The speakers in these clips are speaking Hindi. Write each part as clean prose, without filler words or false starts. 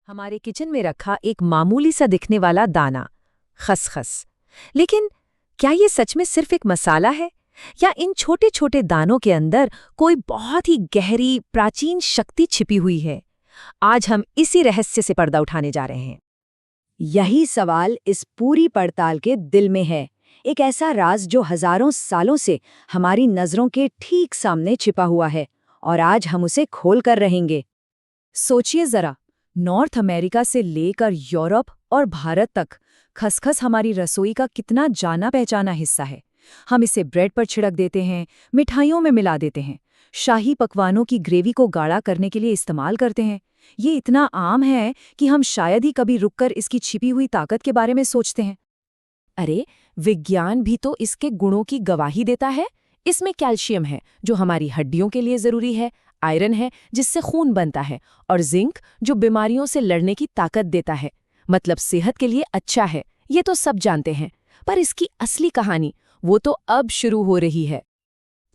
हमारे किचन में रखा एक मामूली सा दिखने वाला दाना, खसखस। लेकिन क्या ये सच में सिर्फ एक मसाला है, या इन छोटे छोटे दानों के अंदर कोई बहुत ही गहरी प्राचीन शक्ति छिपी हुई है? आज हम इसी रहस्य से पर्दा उठाने जा रहे हैं। यही सवाल इस पूरी पड़ताल के दिल में है। एक ऐसा राज जो हजारों सालों से हमारी नजरों के ठीक सामने छिपा हुआ है, और आज हम उसे खोल कर रहेंगे। सोचिए जरा, नॉर्थ अमेरिका से लेकर यूरोप और भारत तक खसखस हमारी रसोई का कितना जाना पहचाना हिस्सा है। हम इसे ब्रेड पर छिड़क देते हैं, मिठाइयों में मिला देते हैं, शाही पकवानों की ग्रेवी को गाढ़ा करने के लिए इस्तेमाल करते हैं। ये इतना आम है कि हम शायद ही कभी रुककर इसकी छिपी हुई ताकत के बारे में सोचते हैं। अरे, विज्ञान भी तो इसके गुणों की गवाही देता है। इसमें कैल्शियम है जो हमारी हड्डियों के लिए जरूरी है, आयरन है जिससे खून बनता है, और जिंक जो बीमारियों से लड़ने की ताकत देता है। मतलब सेहत के लिए अच्छा है, ये तो सब जानते हैं। पर इसकी असली कहानी वो तो अब शुरू हो रही है।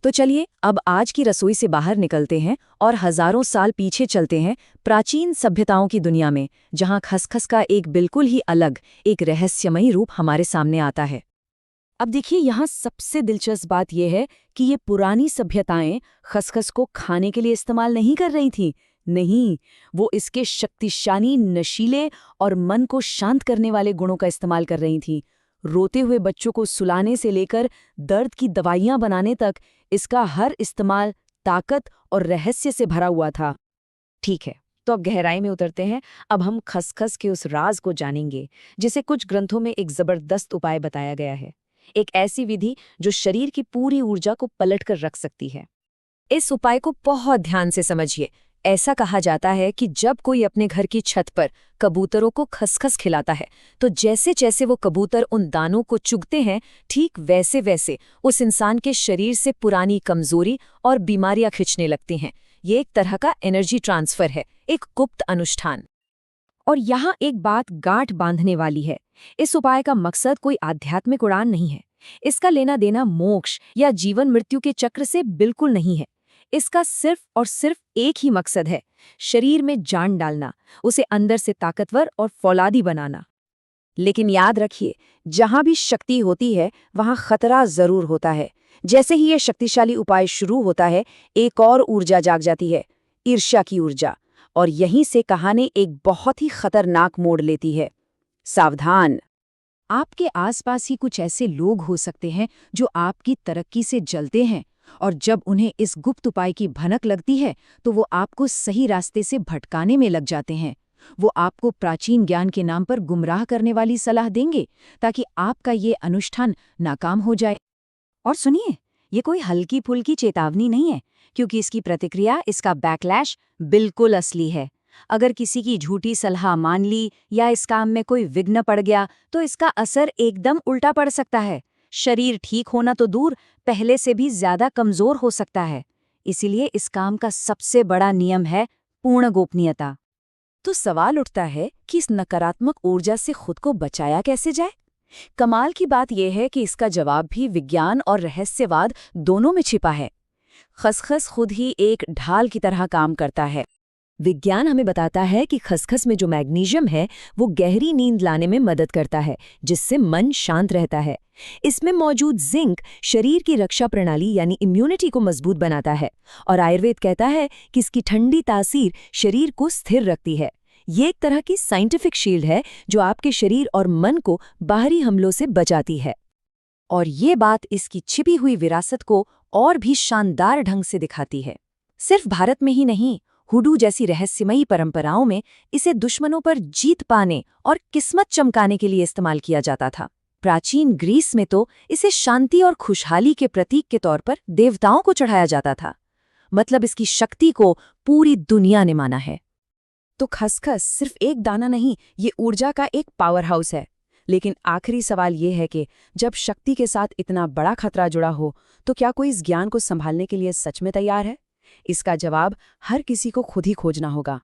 तो चलिए अब आज की रसोई से बाहर निकलते हैं और हजारों साल पीछे चलते हैं प्राचीन सभ्यताओं की दुनिया में, जहां खसखस का एक बिल्कुल ही अलग, एक रहस्यमयी रूप हमारे सामने आता है। अब देखिए, यहाँ सबसे दिलचस्प बात यह है कि ये पुरानी सभ्यताएं खसखस को खाने के लिए इस्तेमाल नहीं कर रही थीं। नहीं, वो इसके शक्तिशाली, नशीले और मन को शांत करने वाले गुणों का इस्तेमाल कर रही थीं। रोते हुए बच्चों को सुलाने से लेकर दर्द की दवाइयां बनाने तक इसका हर इस्तेमाल ताकत और रहस्य से भरा हुआ था। ठीक है, तो अब गहराई में उतरते हैं। अब हम खसखस के उस राज को जानेंगे जिसे कुछ ग्रंथों में एक जबरदस्त उपाय बताया गया है। एक ऐसी विधि जो शरीर की पूरी ऊर्जा को पलटकर रख सकती है। इस उपाय को बहुत ध्यान से समझिए। ऐसा कहा जाता है कि जब कोई अपने घर की छत पर कबूतरों को खसखस खिलाता है, तो जैसे जैसे वो कबूतर उन दानों को चुगते हैं, ठीक वैसे वैसे उस इंसान के शरीर से पुरानी कमजोरी और बीमारियां खिंचने लगती हैं। ये एक तरह का एनर्जी ट्रांसफर है, एक गुप्त अनुष्ठान। और यहाँ एक बात गांठ बांधने वाली है। इस उपाय का मकसद कोई आध्यात्मिक उड़ान नहीं है। इसका लेना देना मोक्ष या जीवन मृत्यु के चक्र से बिल्कुल नहीं है। इसका सिर्फ और सिर्फ एक ही मकसद है, शरीर में जान डालना, उसे अंदर से ताकतवर और फौलादी बनाना। लेकिन याद रखिए, जहां भी शक्ति होती है वहां खतरा जरूर होता है। जैसे ही ये शक्तिशाली उपाय शुरू होता है, एक और ऊर्जा जाग जाती है, ईर्ष्या की ऊर्जा। और यहीं से कहानी एक बहुत ही खतरनाक मोड़ लेती है। सावधान! आपके आसपास ही कुछ ऐसे लोग हो सकते हैं जो आपकी तरक्की से जलते हैं, और जब उन्हें इस गुप्त उपाय की भनक लगती है तो वो आपको सही रास्ते से भटकाने में लग जाते हैं। वो आपको प्राचीन ज्ञान के नाम पर गुमराह करने वाली सलाह देंगे ताकि आपका ये अनुष्ठान नाकाम हो जाए। और सुनिए, ये कोई हल्की फुल्की चेतावनी नहीं है, क्योंकि इसकी प्रतिक्रिया, इसका बैकलैश बिल्कुल असली है। अगर किसी की झूठी सलाह मान ली या इस काम में कोई विघ्न पड़ गया, तो इसका असर एकदम उल्टा पड़ सकता है। शरीर ठीक होना तो दूर, पहले से भी ज्यादा कमजोर हो सकता है। इसीलिए इस काम का सबसे बड़ा नियम है पूर्ण गोपनीयता। तो सवाल उठता है कि इस नकारात्मक ऊर्जा से खुद को बचाया कैसे जाए? कमाल की बात यह है कि इसका जवाब भी विज्ञान और रहस्यवाद दोनों में छिपा है। खसखस खुद ही एक ढाल की तरह काम करता है। विज्ञान हमें बताता है कि खसखस में जो मैग्नीशियम है वो गहरी नींद लाने में मदद करता है, जिससे मन शांत रहता है। इसमें मौजूद जिंक शरीर की रक्षा प्रणाली यानी इम्यूनिटी को मजबूत बनाता है, और आयुर्वेद कहता है कि इसकी ठंडी तासीर शरीर को स्थिर रखती है। ये एक तरह की साइंटिफिक शील्ड है जो आपके शरीर और मन को बाहरी हमलों से बचाती है। और ये बात इसकी छिपी हुई विरासत को और भी शानदार ढंग से दिखाती है। सिर्फ भारत में ही नहीं, हुडू जैसी रहस्यमयी परंपराओं में इसे दुश्मनों पर जीत पाने और किस्मत चमकाने के लिए इस्तेमाल किया जाता था। प्राचीन ग्रीस में तो इसे शांति और खुशहाली के प्रतीक के तौर पर देवताओं को चढ़ाया जाता था। मतलब इसकी शक्ति को पूरी दुनिया ने माना है। तो खसखस सिर्फ एक दाना नहीं, ये ऊर्जा का एक पावर हाउस है। लेकिन आखिरी सवाल ये है कि जब शक्ति के साथ इतना बड़ा खतरा जुड़ा हो, तो क्या कोई इस ज्ञान को संभालने के लिए सच में तैयार है? इसका जवाब हर किसी को खुद ही खोजना होगा।